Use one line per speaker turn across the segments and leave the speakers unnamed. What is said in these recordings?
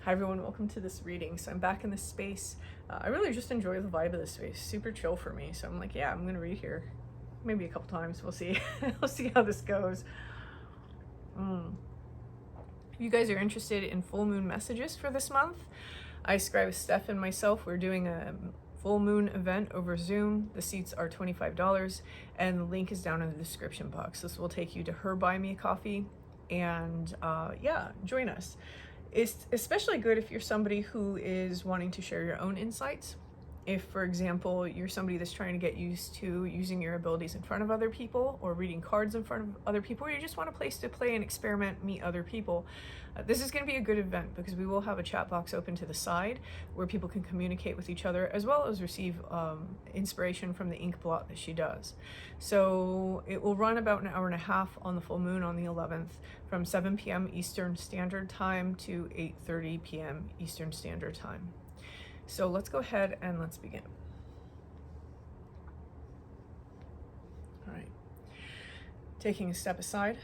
Hi everyone, welcome to this reading. So I'm back in this space. I really just enjoy the vibe of this space. Super chill for me. So I'm like, yeah, I'm gonna read here. Maybe a couple times, we'll see. We'll see how this goes. If you guys are interested in full moon messages for this month, I scribe Steph and myself. We're doing a full moon event over Zoom. The seats are $25 and the link is down in the description box. This will take you to her buy me a coffee and yeah, join us. It's especially good if you're somebody who is wanting to share your own insights. If, for example, you're somebody that's trying to get used to using your abilities in front of other people or reading cards in front of other people, or you just want a place to play and experiment, meet other people, this is going to be a good event because we will have a chat box open to the side where people can communicate with each other as well as receive inspiration from the ink blot that she does. So it will run about an hour and a half on the full moon on the 11th from 7 p.m. Eastern Standard Time to 8:30 p.m. Eastern Standard Time. So let's go ahead and let's begin. All right, taking a step aside.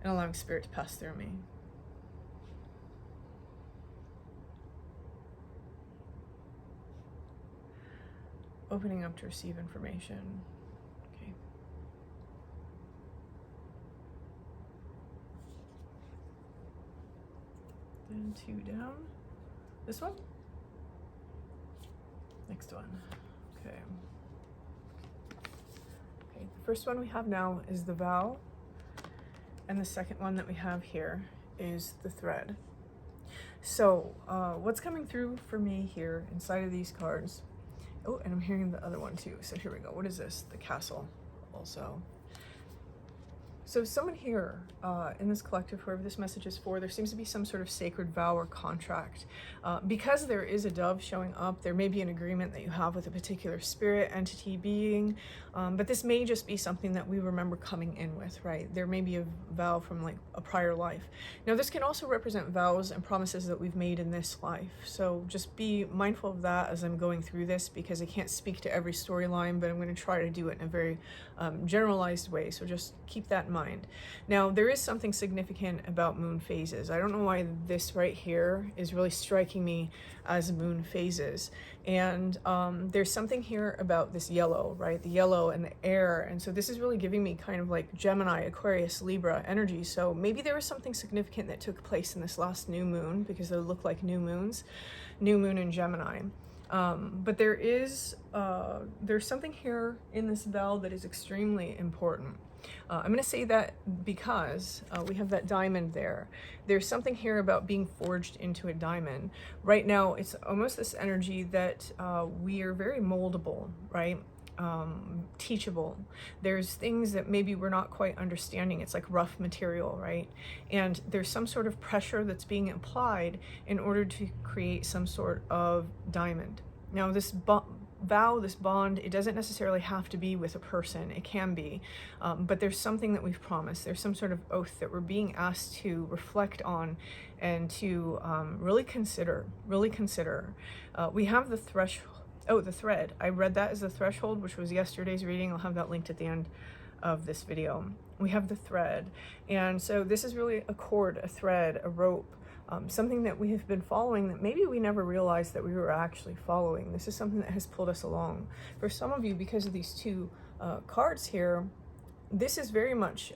And allowing spirit to pass through me. Opening up to receive information. Okay. Then 2 down. This one? Next one. Okay. Okay, the first one we have now is the vow. And the second one that we have here is the thread. So what's coming through for me here inside of these cards? Oh, and I'm hearing the other one too. So here we go. What is this? The castle also. So someone here in this collective, whoever this message is for, there seems to be some sort of sacred vow or contract. Because there is a dove showing up, there may be an agreement that you have with a particular spirit, entity, being, but this may just be something that we remember coming in with, right? There may be a vow from like a prior life. Now this can also represent vows and promises that we've made in this life. So just be mindful of that as I'm going through this, because I can't speak to every storyline, but I'm going to try to do it in a very generalized way. So just keep that in mind. Now, there is something significant about moon phases. I don't know why this right here is really striking me as moon phases. And there's something here about this yellow, right? The yellow and the air. And so this is really giving me kind of like Gemini, Aquarius, Libra energy. So maybe there was something significant that took place in this last new moon, because they look like new moons, new moon in Gemini. But there's something here in this bell that is extremely important. I'm going to say that because we have that diamond there. There's something here about being forged into a diamond. Right now, it's almost this energy that we are very moldable, right? Teachable. There's things that maybe we're not quite understanding. It's like rough material, right? And there's some sort of pressure that's being applied in order to create some sort of diamond. Now, this vow, this bond, it doesn't necessarily have to be with a person. It can be, but there's something that we've promised. There's some sort of oath that we're being asked to reflect on and to really consider. We have the threshold. Oh, the thread. I read that as the threshold, which was yesterday's reading. I'll have that linked at the end of this video. We have the thread. And so this is really a cord, a thread, a rope, something that we have been following that maybe we never realized that we were actually following. This is something that has pulled us along. For some of you, because of these two cards here, this is very much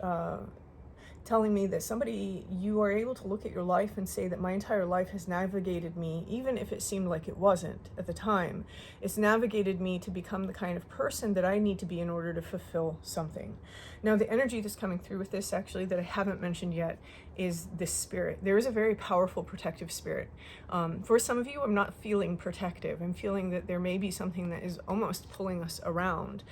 telling me that you are able to look at your life and say that my entire life has navigated me, even if it seemed like it wasn't at the time. It's navigated me to become the kind of person that I need to be in order to fulfill something. Now, the energy that's coming through with this, actually, that I haven't mentioned yet, is this spirit. There is a very powerful protective spirit. For some of you, I'm not feeling protective. I'm feeling that there may be something that is almost pulling us around.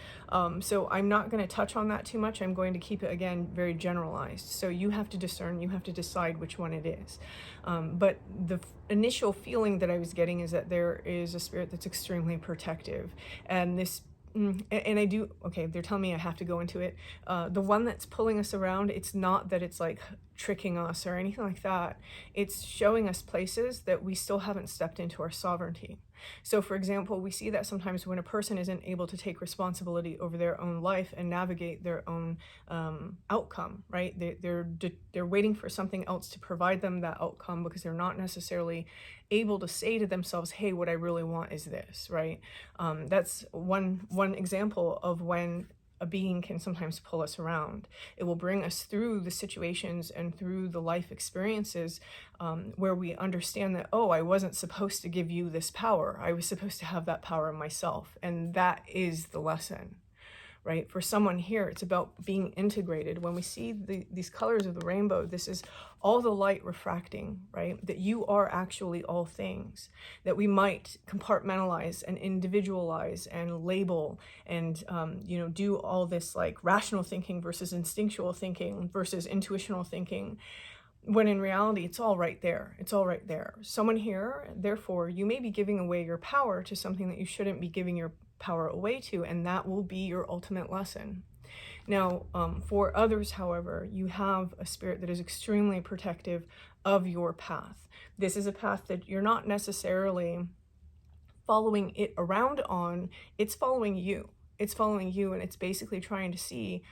So I'm not going to touch on that too much. I'm going to keep it, again, very generalized. So you have to discern, you have to decide which one it is. But the initial feeling that I was getting is that there is a spirit that's extremely protective. And this and I do, okay, they're telling me I have to go into it. The one that's pulling us around, it's not that it's like tricking us or anything like that. It's showing us places that we still haven't stepped into our sovereignty. So for example, we see that sometimes when a person isn't able to take responsibility over their own life and navigate their own outcome, right? They're waiting for something else to provide them that outcome, because they're not necessarily able to say to themselves, hey, what I really want is this, right? That's one example of when a being can sometimes pull us around. It will bring us through the situations and through the life experiences where we understand that, oh, I wasn't supposed to give you this power. I was supposed to have that power in myself. And that is the lesson, right? For someone here, it's about being integrated. When we see these colors of the rainbow, this is all the light refracting, right? That you are actually all things, that we might compartmentalize and individualize and label and, do all this like rational thinking versus instinctual thinking versus intuitional thinking, when in reality, it's all right there. It's all right there. Someone here, therefore, you may be giving away your power to something that you shouldn't be giving your power away to, and that will be your ultimate lesson. Now, for others, however, you have a spirit that is extremely protective of your path. This is a path that you're not necessarily following it around on, it's following you. It's following you, and it's basically trying to see,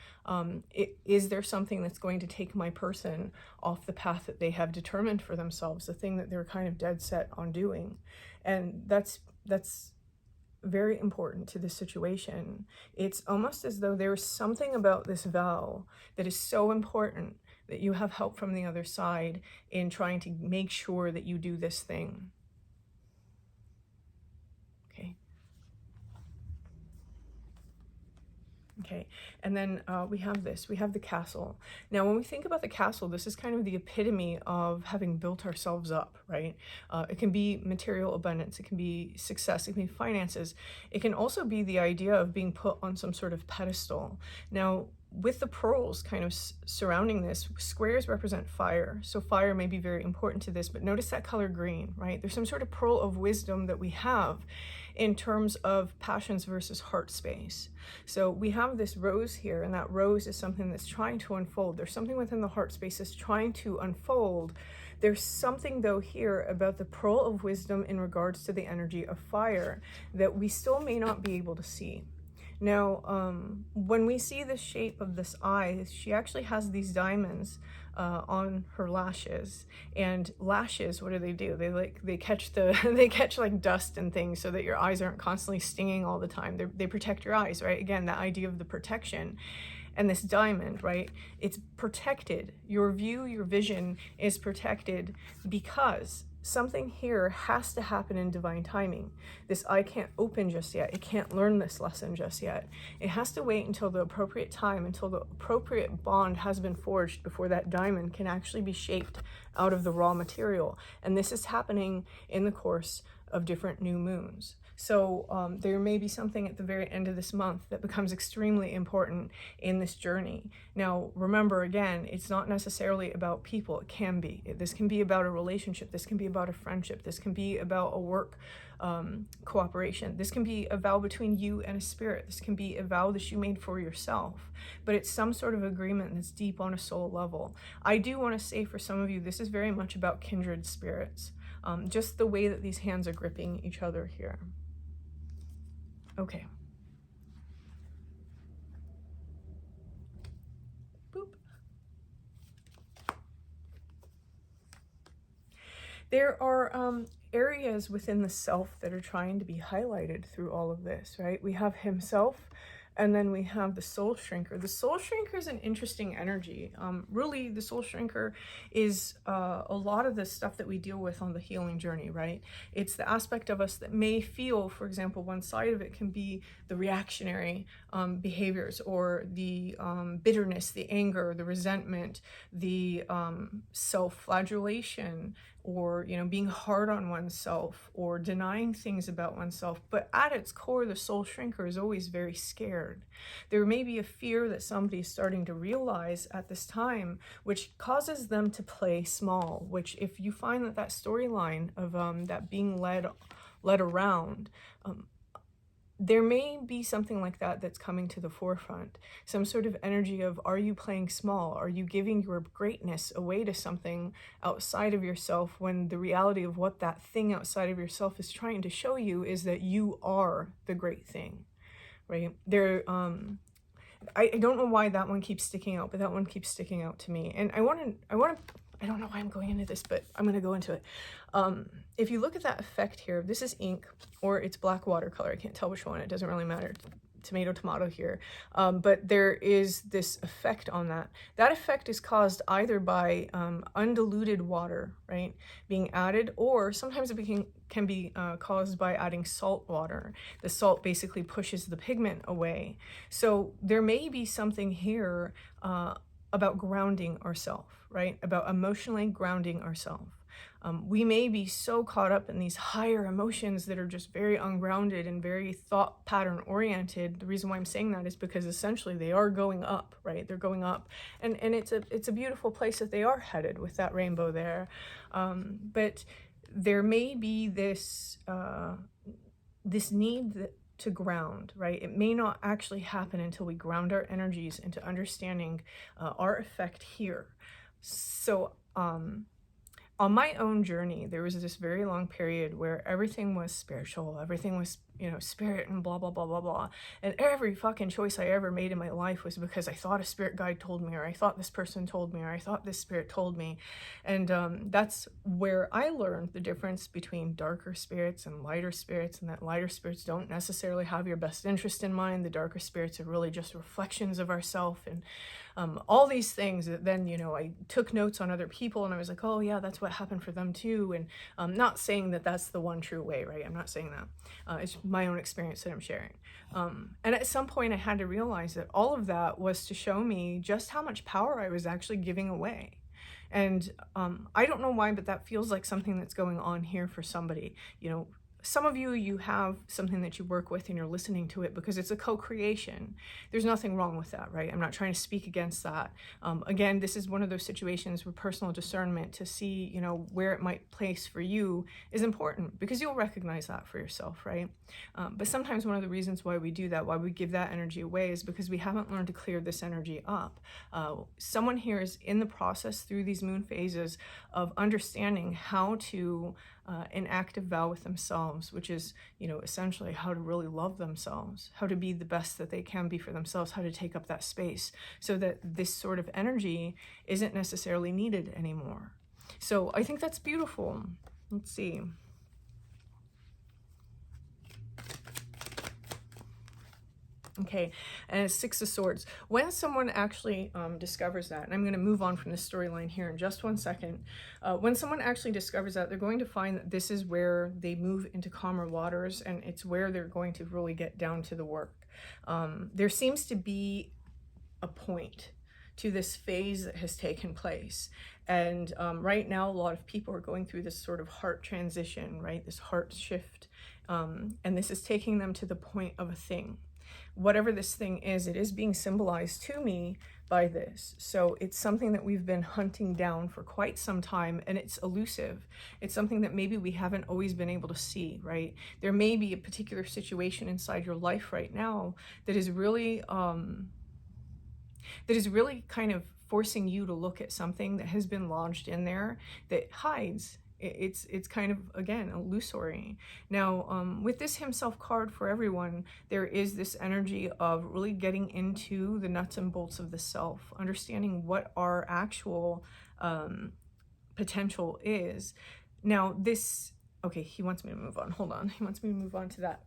is there something that's going to take my person off the path that they have determined for themselves, the thing that they're kind of dead set on doing. And that's very important to this situation. It's almost as though there's something about this vow that is so important that you have help from the other side in trying to make sure that you do this thing. Okay, and then we have the castle. Now, when we think about the castle, this is kind of the epitome of having built ourselves up, right? It can be material abundance, it can be success, it can be finances. It can also be the idea of being put on some sort of pedestal. Now, with the pearls kind of surrounding this, squares represent fire. So fire may be very important to this, but notice that color green, right? There's some sort of pearl of wisdom that we have in terms of passions versus heart space. So we have this rose here, and that rose is something that's trying to unfold. There's something within the heart space that's trying to unfold. There's something, though, here about the pearl of wisdom in regards to the energy of fire that we still may not be able to see. Now, when we see the shape of this eye, she actually has these diamonds on her lashes. And lashes, what do? They catch they catch like dust and things, so that your eyes aren't constantly stinging all the time. They protect your eyes, right? Again, that idea of the protection. And this diamond, right? It's protected. Your view, your vision is protected because something here has to happen in divine timing. This eye can't open just yet. It can't learn this lesson just yet. It has to wait until the appropriate time, until the appropriate bond has been forged before that diamond can actually be shaped out of the raw material. And this is happening in the course of different new moons. So there may be something at the very end of this month that becomes extremely important in this journey. Now, remember, again, it's not necessarily about people. It can be. This can be about a relationship. This can be about a friendship. This can be about a work cooperation. This can be a vow between you and a spirit. This can be a vow that you made for yourself. But it's some sort of agreement that's deep on a soul level. I do want to say for some of you, this is very much about kindred spirits. Just the way that these hands are gripping each other here. Okay. Boop. There are areas within the self that are trying to be highlighted through all of this, right? We have himself, and then we have the soul shrinker. The soul shrinker is an interesting energy. Really, the soul shrinker is a lot of the stuff that we deal with on the healing journey, right? It's the aspect of us that may feel, for example, one side of it can be the reactionary behaviors, or the bitterness, the anger, the resentment, the self-flagellation, or being hard on oneself, or denying things about oneself. But at its core, the soul shrinker is always very scared. There may be a fear that somebody is starting to realize at this time, which causes them to play small, which, if you find that storyline of that being led around, there may be something like that that's coming to the forefront. Some sort of energy of, are you playing small? Are you giving your greatness away to something outside of yourself, when the reality of what that thing outside of yourself is trying to show you is that you are the great thing, right? I don't know why that one keeps sticking out, but that one keeps sticking out to me. And I don't know why I'm going into this, but I'm going to go into it. If you look at that effect here, this is ink or it's black watercolor. I can't tell which one. It doesn't really matter. Tomato here. But there is this effect on that. That effect is caused either by undiluted water, right, being added, or sometimes it can be caused by adding salt water. The salt basically pushes the pigment away. So there may be something here about grounding ourselves, right? About emotionally grounding ourselves. We may be so caught up in these higher emotions that are just very ungrounded and very thought pattern oriented. The reason why I'm saying that is because essentially they are going up, right? They're going up, and it's a beautiful place that they are headed with that rainbow there. But there may be this need to ground, right? It may not actually happen until we ground our energies into understanding our effect here. So on my own journey, there was this very long period where everything was spiritual, everything was, spirit and blah, blah, blah, blah, blah. And every fucking choice I ever made in my life was because I thought a spirit guide told me, or I thought this person told me, or I thought this spirit told me. And that's where I learned the difference between darker spirits and lighter spirits, and that lighter spirits don't necessarily have your best interest in mind. The darker spirits are really just reflections of ourselves, and all these things that then, I took notes on other people and I was like, oh yeah, that's what happened for them too. And I'm not saying that that's the one true way, right? I'm not saying that. It's my own experience that I'm sharing. And at some point I had to realize that all of that was to show me just how much power I was actually giving away. And I don't know why, but that feels like something that's going on here for somebody. Some of you have something that you work with and you're listening to it because it's a co-creation. There's nothing wrong with that, right? I'm not trying to speak against that. Again, this is one of those situations where personal discernment to see, where it might place for you is important, because you'll recognize that for yourself, right? But sometimes one of the reasons why we do that, why we give that energy away, is because we haven't learned to clear this energy up. Someone here is in the process through these moon phases of understanding how to enact a vow with themselves, which is, essentially how to really love themselves, how to be the best that they can be for themselves, how to take up that space so that this sort of energy isn't necessarily needed anymore. So I think that's beautiful. Let's see. Okay, and it's Six of Swords. When someone actually discovers that, and I'm going to move on from this storyline here in just one second. When someone actually discovers that, they're going to find that this is where they move into calmer waters, and it's where they're going to really get down to the work. There seems to be a point to this phase that has taken place. And right now, a lot of people are going through this sort of heart transition, right? This heart shift. And this is taking them to the point of a thing. Whatever this thing is, it is being symbolized to me by this. So it's something that we've been hunting down for quite some time, and it's elusive. It's something that maybe we haven't always been able to see, right? There may be a particular situation inside your life right now that is really kind of forcing you to look at something that has been lodged in there that hides. It's kind of, again, illusory. Now, with this Himself card for everyone, there is this energy of really getting into the nuts and bolts of the self, understanding what our actual potential is. Now, okay, he wants me to move on. Hold on. He wants me to move on to that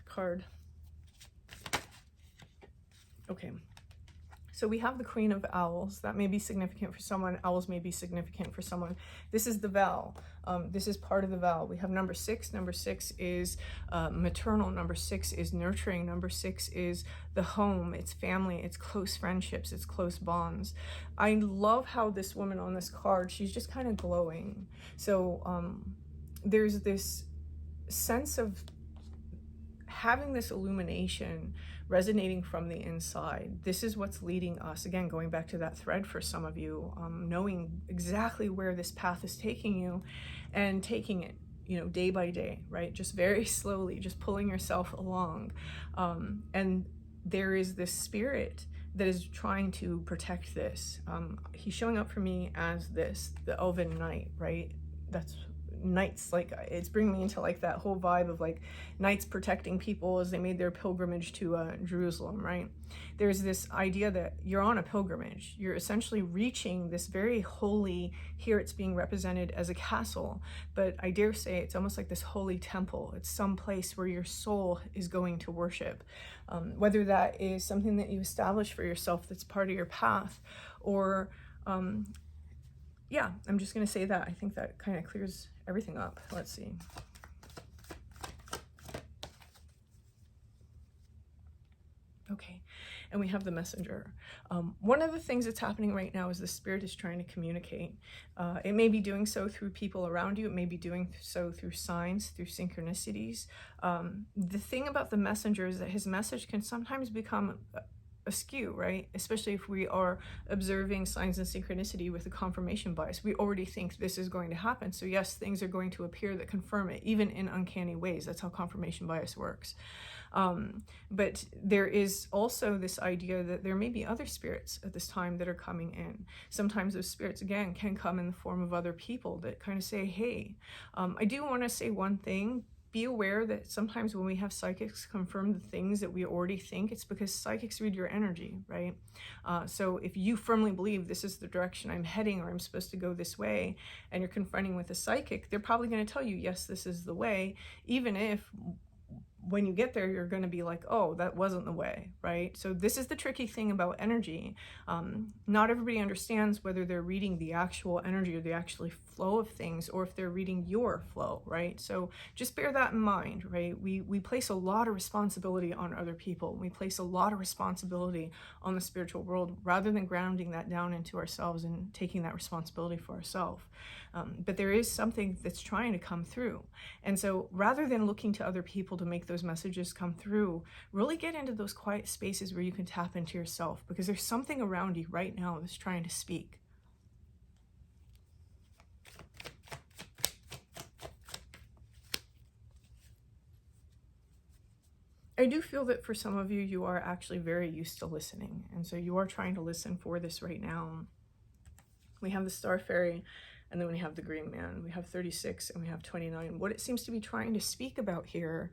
card. Okay. So we have the Queen of Owls. That may be significant for someone. Owls may be significant for someone. This is the vow. This is part of the vow. We have number 6. Number 6 is maternal. Number 6 is nurturing. Number 6 is the home. It's family. It's close friendships. It's close bonds. I love how this woman on this card, she's just kind of glowing. So there's this sense of having this illumination resonating from the inside. This is what's leading us, again, going back to that thread for some of you, knowing exactly where this path is taking you and taking it, day by day, right? Just very slowly, just pulling yourself along. And there is this spirit that is trying to protect this. He's showing up for me as the elven knight, right? That's knights, like it's bringing me into like that whole vibe of like knights protecting people as they made their pilgrimage to Jerusalem, right? There's this idea that you're on a pilgrimage. You're essentially reaching this very holy, here it's being represented as a castle, but I dare say it's almost like this holy temple. It's some place where your soul is going to worship. Whether that is something that you establish for yourself that's part of your path, or yeah, I'm just going to say that. I think that kind of clears everything up. Let's see. Okay, and we have the messenger. One of the things that's happening right now is the spirit is trying to communicate. It may be doing so through people around you. It may be doing so through signs, through synchronicities. The thing about the messenger is that his message can sometimes become askew, right? Especially if we are observing signs and synchronicity with a confirmation bias. We already think this is going to happen. So yes, things are going to appear that confirm it, even in uncanny ways. That's how confirmation bias works. But there is also this idea that there may be other spirits at this time that are coming in. Sometimes those spirits, again, can come in the form of other people that kind of say, hey, I do want to say one thing. Be aware that sometimes when we have psychics confirm the things that we already think, it's because psychics read your energy, right? So if you firmly believe this is the direction I'm heading, or I'm supposed to go this way, and you're confronting with a psychic, they're probably going to tell you, yes, this is the way, even if when you get there, you're going to be like, oh, that wasn't the way, right? So this is the tricky thing about energy. Not everybody understands whether they're reading the actual energy or the actual flow of things, or if they're reading your flow, right? So just bear that in mind, right? We place a lot of responsibility on other people. We place a lot of responsibility on the spiritual world rather than grounding that down into ourselves and taking that responsibility for ourselves. But there is something that's trying to come through. And so rather than looking to other people to make those messages come through, really get into those quiet spaces where you can tap into yourself, because there's something around you right now that's trying to speak. I do feel that for some of you, you are actually very used to listening. And so you are trying to listen for this right now. We have the Star Fairy, and then we have the Green Man. We have 36 and we have 29. What it seems to be trying to speak about here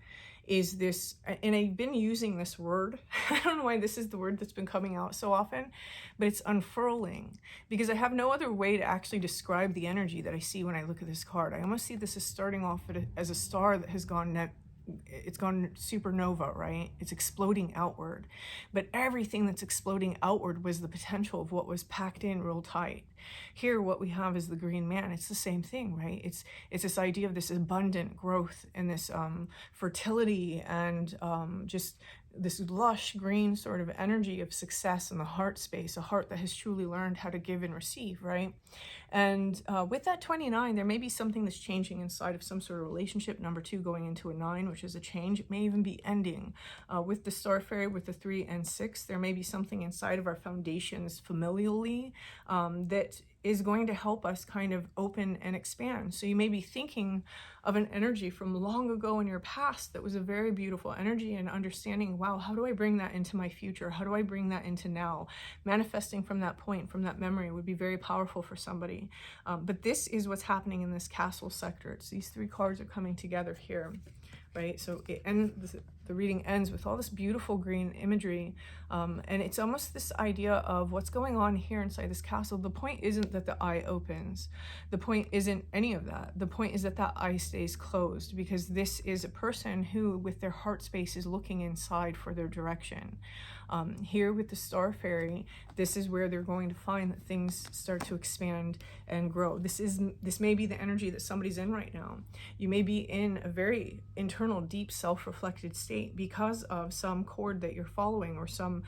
is this, and I've been using this word. I don't know why this is the word that's been coming out so often, but it's unfurling, because I have no other way to actually describe the energy that I see when I look at this card. I almost see this as starting off as a star that has gone it's gone supernova, right? It's exploding outward. But everything that's exploding outward was the potential of what was packed in real tight. Here, what we have is the Green Man. It's the same thing, right? It's this idea of this abundant growth and this fertility and just this lush green sort of energy of success in the heart space, a heart that has truly learned how to give and receive, right? And with that 29, there may be something that's changing inside of some sort of relationship. Number 2 going into a 9, which is a change. It may even be ending. With the Star Fairy, with the 3 and 6, there may be something inside of our foundations familially that is going to help us kind of open and expand. So you may be thinking of an energy from long ago in your past that was a very beautiful energy, and understanding, wow, how do I bring that into my future? How do I bring that into now? Manifesting from that point, from that memory, would be very powerful for somebody. But this is what's happening in this castle sector. It's these 3 cards are coming together here, right? So the reading ends with all this beautiful green imagery, and it's almost this idea of what's going on here inside this castle. The point isn't that the eye opens. The point isn't any of that. The point is that that eye stays closed, because this is a person who, with their heart space, is looking inside for their direction. Here with the Star Fairy, this is where they're going to find that things start to expand and grow. This may be the energy that somebody's in right now. You may be in a very internal, deep, self-reflected state state because of some cord that you're following or some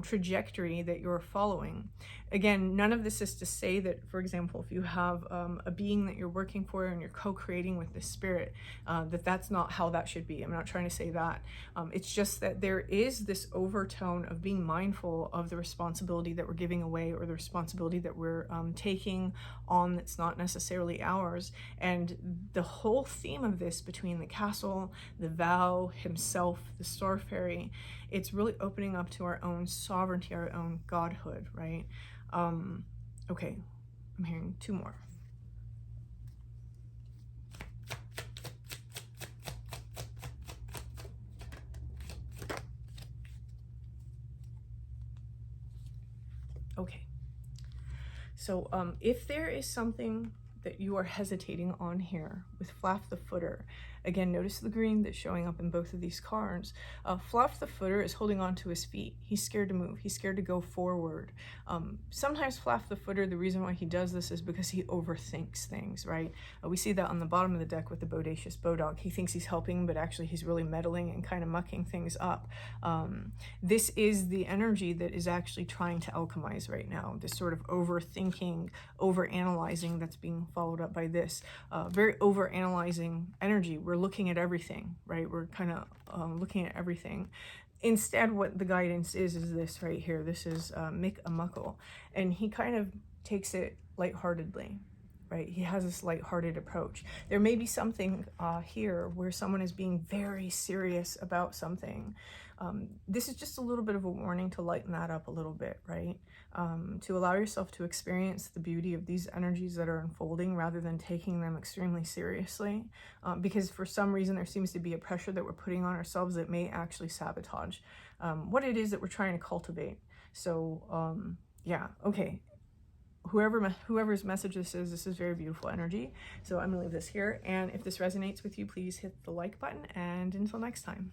trajectory that you're following. Again, none of this is to say that, for example, if you have a being that you're working for and you're co-creating with the spirit, that's not how that should be. I'm not trying to say that. It's just that there is this overtone of being mindful of the responsibility that we're giving away, or the responsibility that we're taking on that's not necessarily ours. And the whole theme of this, between the castle, the vow, himself, the star fairy, it's really opening up to our own sovereignty, our own godhood, right? Okay, I'm hearing two more. Okay, so if there is something that you are hesitating on here with Flaff the Footer, again, notice the green that's showing up in both of these cards. Flaff the Footer is holding on to his feet. He's scared to move. He's scared to go forward. Sometimes Flaff the Footer, the reason why he does this is because he overthinks things, right? We see that on the bottom of the deck with the Bodacious Bodog. He thinks he's helping, but actually he's really meddling and kind of mucking things up. This is the energy that is actually trying to alchemize right now, this sort of overthinking, overanalyzing that's being followed up by this very overanalyzing energy. We're looking at everything, right? We're kind of looking at everything. Instead, what the guidance is this right here. This is Mick a Muckle, and he kind of takes it lightheartedly, right? He has this lighthearted approach. There may be something here where someone is being very serious about something. This is just a little bit of a warning to lighten that up a little bit, right? To allow yourself to experience the beauty of these energies that are unfolding rather than taking them extremely seriously. Because for some reason there seems to be a pressure that we're putting on ourselves that may actually sabotage what it is that we're trying to cultivate. So yeah, okay. Whoever's message this is very beautiful energy. So I'm gonna leave this here. And if this resonates with you, please hit the like button, and until next time.